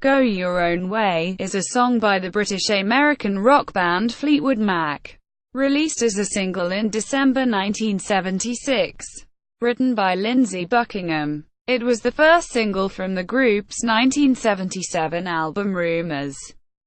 Go Your Own Way is a song by the British-American rock band Fleetwood Mac, released as a single in December 1976. Written by Lindsey Buckingham, it was the first single from the group's 1977 album Rumours.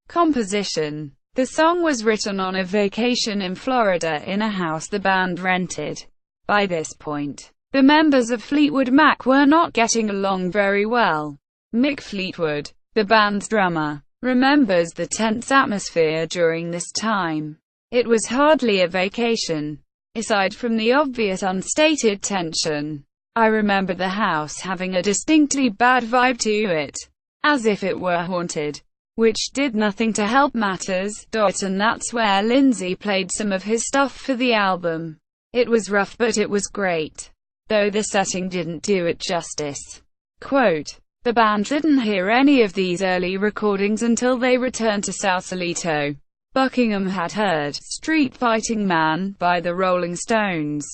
Composition: the song was written on a vacation in Florida in a house the band rented. By this point, the members of Fleetwood Mac were not getting along very well. Mick Fleetwood, the band's drummer, remembers the tense atmosphere during this time. It was hardly a vacation. Aside from the obvious unstated tension, I remember the house having a distinctly bad vibe to it, as if it were haunted, which did nothing to help matters. And that's where Lindsey played some of his stuff for the album. It was rough, but it was great, though the setting didn't do it justice. Quote, the band didn't hear any of these early recordings until they returned to Sausalito. Buckingham had heard "Street Fighting Man" by the Rolling Stones,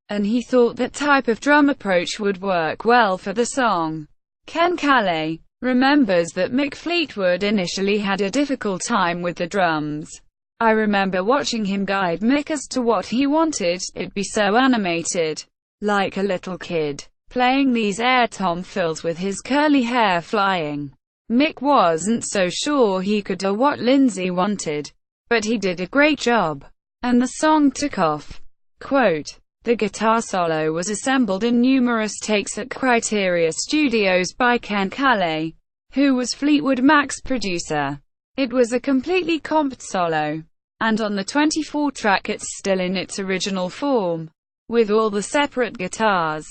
and he thought that type of drum approach would work well for the song. Ken Caillat remembers that Mick Fleetwood initially had a difficult time with the drums. I remember watching him guide Mick as to what he wanted. It'd be so animated, like a little kid, playing these air tom fills with his curly hair flying. Mick wasn't so sure he could do what Lindsey wanted, but he did a great job, and the song took off. Quote, the guitar solo was assembled in numerous takes at Criteria Studios by Ken Caillat, who was Fleetwood Mac's producer. It was a completely comped solo, and on the 24-track it's still in its original form, with all the separate guitars,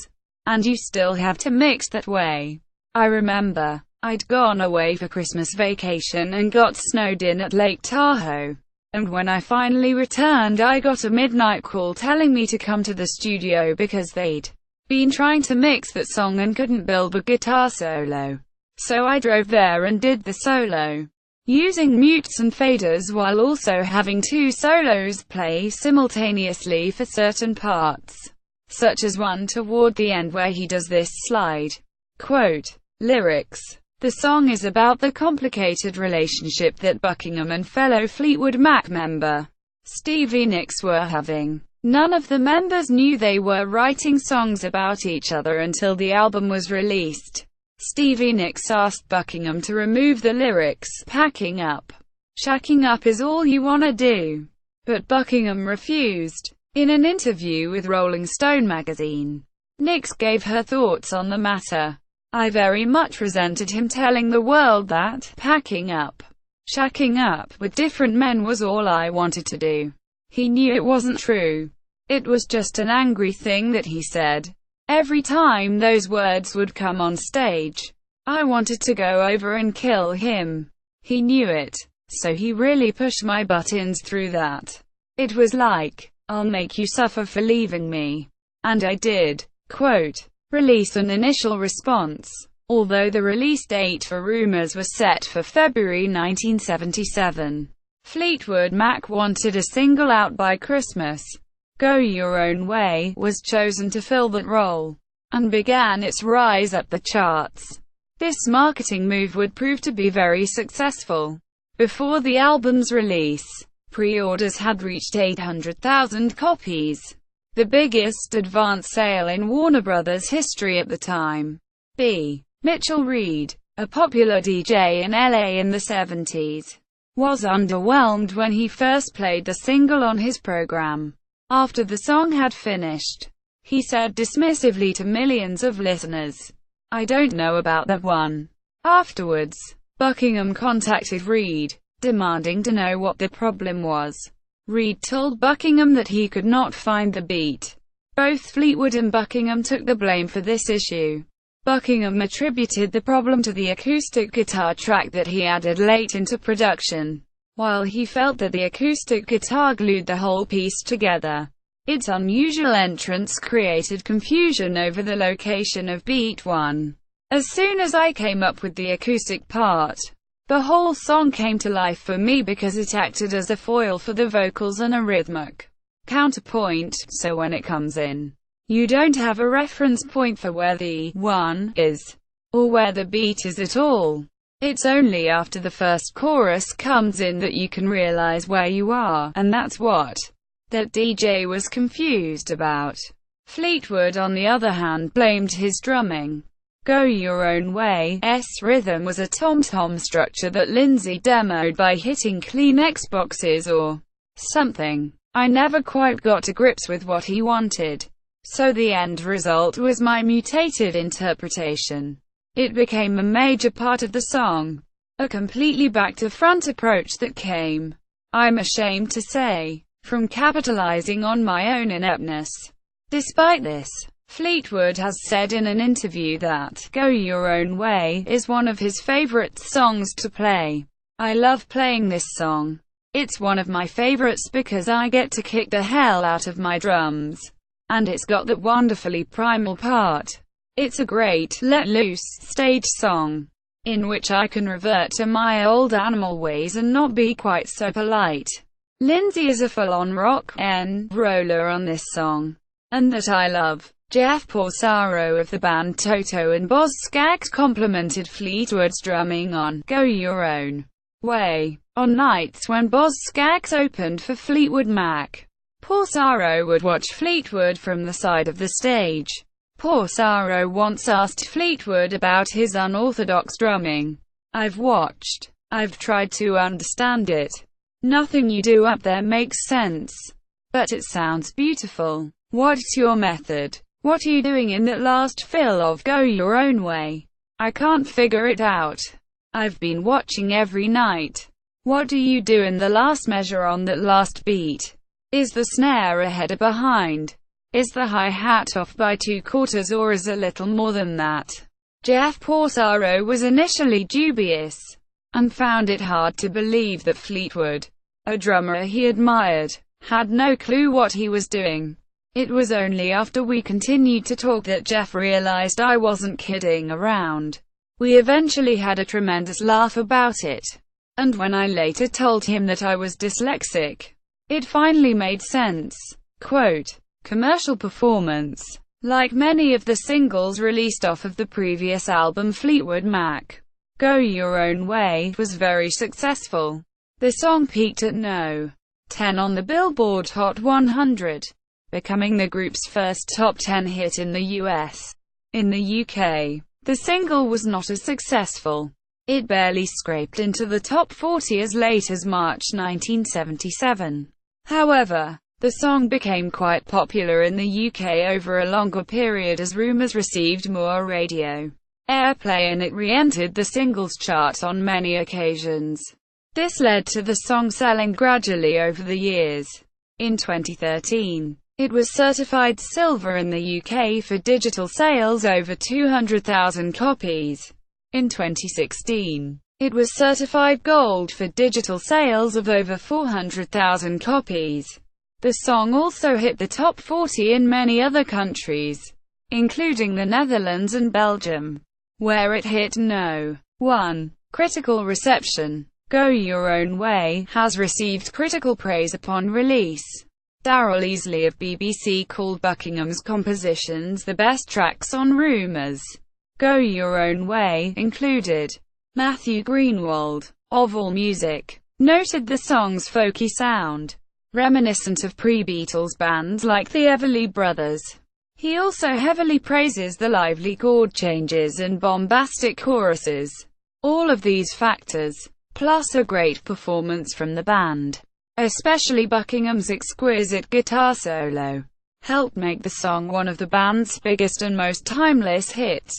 and you still have to mix that way. I remember, I'd gone away for Christmas vacation and got snowed in at Lake Tahoe, and when I finally returned I got a midnight call telling me to come to the studio because they'd been trying to mix that song and couldn't build a guitar solo. So I drove there and did the solo, using mutes and faders while also having two solos play simultaneously for certain parts, such as one toward the end where he does this slide. Quote, lyrics: the song is about the complicated relationship that Buckingham and fellow Fleetwood Mac member Stevie Nicks were having. None of the members knew they were writing songs about each other until the album was released. Stevie Nicks asked Buckingham to remove the lyrics, "Packing up, shacking up is all you wanna do," but Buckingham refused. In an interview with Rolling Stone magazine, Nicks gave her thoughts on the matter. I very much resented him telling the world that packing up, shacking up with different men was all I wanted to do. He knew it wasn't true. It was just an angry thing that he said. Every time those words would come on stage, I wanted to go over and kill him. He knew it, so he really pushed my buttons through that. It was like, I'll make you suffer for leaving me. And I did. Quote, release and initial response. Although the release date for Rumours was set for February 1977, Fleetwood Mac wanted a single out by Christmas. Go Your Own Way was chosen to fill that role, and began its rise up the charts. This marketing move would prove to be very successful. Before the album's release, pre-orders had reached 800,000 copies, the biggest advance sale in Warner Brothers history at the time. B. Mitchell Reed, a popular DJ in LA in the 70s, was underwhelmed when he first played the single on his program. After the song had finished, he said dismissively to millions of listeners, "I don't know about that one." Afterwards, Buckingham contacted Reed, demanding to know what the problem was. Reed told Buckingham that he could not find the beat. Both Fleetwood and Buckingham took the blame for this issue. Buckingham attributed the problem to the acoustic guitar track that he added late into production, while he felt that the acoustic guitar glued the whole piece together. Its unusual entrance created confusion over the location of beat 1. As soon as I came up with the acoustic part, the whole song came to life for me because it acted as a foil for the vocals and a rhythmic counterpoint, so when it comes in, you don't have a reference point for where the 1 is, or where the beat is at all. It's only after the first chorus comes in that you can realize where you are, and that's what that DJ was confused about. Fleetwood, on the other hand, blamed his drumming. Go Your Own Way's rhythm was a tom-tom structure that Lindsey demoed by hitting Kleenex boxes or something. I never quite got to grips with what he wanted, so the end result was my mutated interpretation. It became a major part of the song, a completely back-to-front approach that came, I'm ashamed to say, from capitalizing on my own ineptness. Despite this, Fleetwood has said in an interview that Go Your Own Way is one of his favorite songs to play. I love playing this song. It's one of my favorites because I get to kick the hell out of my drums. And it's got that wonderfully primal part. It's a great, let-loose, stage song, in which I can revert to my old animal ways and not be quite so polite. Lindsey is a full-on rock and roller on this song, and that I love. Jeff Porcaro of the band Toto and Boz Scaggs complimented Fleetwood's drumming on Go Your Own Way on nights when Boz Scaggs opened for Fleetwood Mac. Porcaro would watch Fleetwood from the side of the stage. Porcaro once asked Fleetwood about his unorthodox drumming. I've tried to understand it. Nothing you do up there makes sense. But it sounds beautiful. What's your method? What are you doing in that last fill of Go Your Own Way? I can't figure it out. I've been watching every night. What do you do in the last measure on that last beat? Is the snare ahead or behind? Is the hi-hat off by 2/4 or is it a little more than that? Jeff Porcaro was initially dubious, and found it hard to believe that Fleetwood, a drummer he admired, had no clue what he was doing. It was only after we continued to talk that Jeff realized I wasn't kidding around. We eventually had a tremendous laugh about it, and when I later told him that I was dyslexic, it finally made sense. Quote, commercial performance. Like many of the singles released off of the previous album Fleetwood Mac, Go Your Own Way was very successful. The song peaked at No. 10 on the Billboard Hot 100, becoming the group's first top 10 hit in the US. In the UK, the single was not as successful. It barely scraped into the top 40 as late as March 1977. However, the song became quite popular in the UK over a longer period as Rumours received more radio airplay and it re-entered the singles chart on many occasions. This led to the song selling gradually over the years. In 2013, it was certified silver in the UK for digital sales over 200,000 copies. In 2016, it was certified gold for digital sales of over 400,000 copies. The song also hit the top 40 in many other countries, including the Netherlands and Belgium, where it hit No. 1. Critical reception. Go Your Own Way has received critical praise upon release. Darryl Easley of BBC called Buckingham's compositions the best tracks on Rumours. Go Your Own Way included. Matthew Greenwald, of AllMusic, noted the song's folky sound, reminiscent of pre-Beatles bands like the Everly Brothers. He also heavily praises the lively chord changes and bombastic choruses. All of these factors, plus a great performance from the band, especially Buckingham's exquisite guitar solo, helped make the song one of the band's biggest and most timeless hits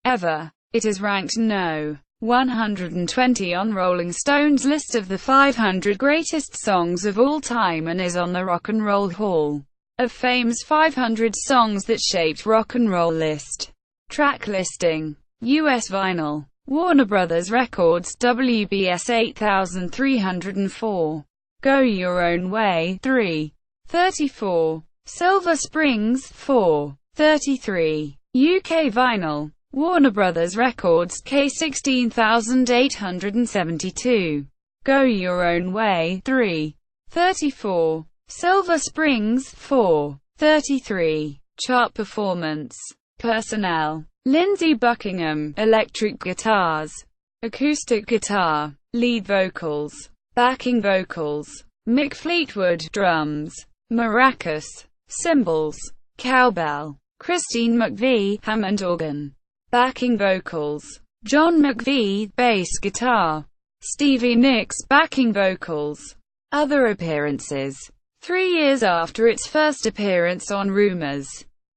ever. It is ranked No. 120 on Rolling Stone's list of the 500 greatest songs of all time and is on the Rock and Roll Hall of Fame's 500 songs that shaped rock and roll list. Track listing. US vinyl. Warner Brothers Records, WBS 8304. Go Your Own Way, 3:34. Silver Springs, 4:33. UK vinyl. Warner Brothers Records, K16872. Go Your Own Way, 3:34. Silver Springs, 4:33. Chart performance. Personnel. Lindsey Buckingham, electric guitars. acoustic guitar, lead vocals, backing vocals, Mick Fleetwood, drums, maracas, cymbals, cowbell, Christine McVie, Hammond organ, backing vocals, John McVie, bass guitar, Stevie Nicks, backing vocals. Other appearances. 3 years after its first appearance on Rumours,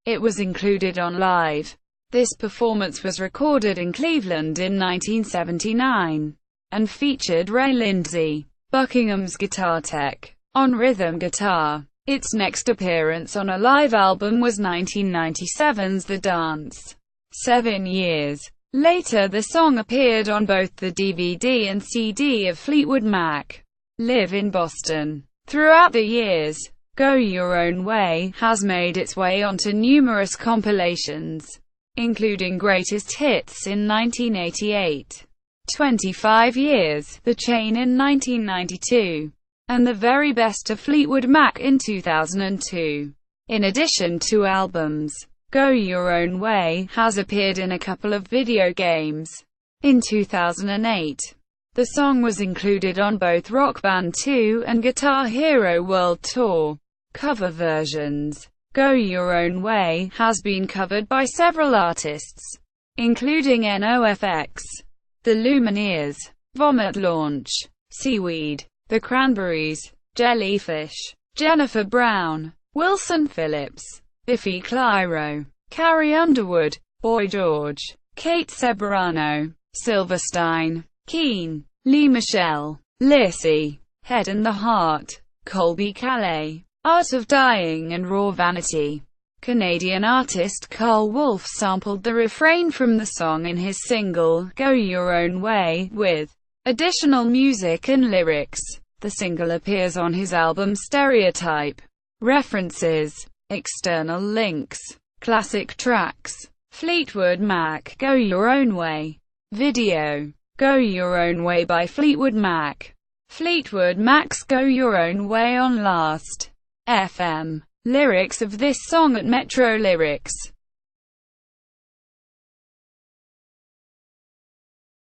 it was included on Live. This performance was recorded in Cleveland in 1979, and featured Lindsey Buckingham's guitar tech on rhythm guitar. Its next appearance on a live album was 1997's The Dance. 7 years later, the song appeared on both the DVD and CD of Fleetwood Mac Live in Boston. Throughout the years, Go Your Own Way has made its way onto numerous compilations, including Greatest Hits in 1988, 25 Years, The Chain in 1992, and The Very Best of Fleetwood Mac in 2002. In addition to albums, Go Your Own Way has appeared in a couple of video games. In 2008, the song was included on both Rock Band 2 and Guitar Hero World Tour cover versions. Go Your Own Way has been covered by several artists, including NoFX, The Lumineers, Vomit Launch, Seaweed, The Cranberries, Jellyfish, Jennifer Brown, Wilson Phillips, Biffy Clyro, Carrie Underwood, Boy George, Kate Ceberano, Silverstein, Keane, Lee Michelle, Lissy, Head and the Heart, Colby Calais, Art of Dying and Raw Vanity. Canadian artist Carl Wolf sampled the refrain from the song in his single, Go Your Own Way, with additional music and lyrics. The single appears on his album Stereotype. References, external links, classic tracks, Fleetwood Mac, Go Your Own Way. Video, Go Your Own Way by Fleetwood Mac. Fleetwood Mac's Go Your Own Way on Last FM. Lyrics of this song at Metro Lyrics.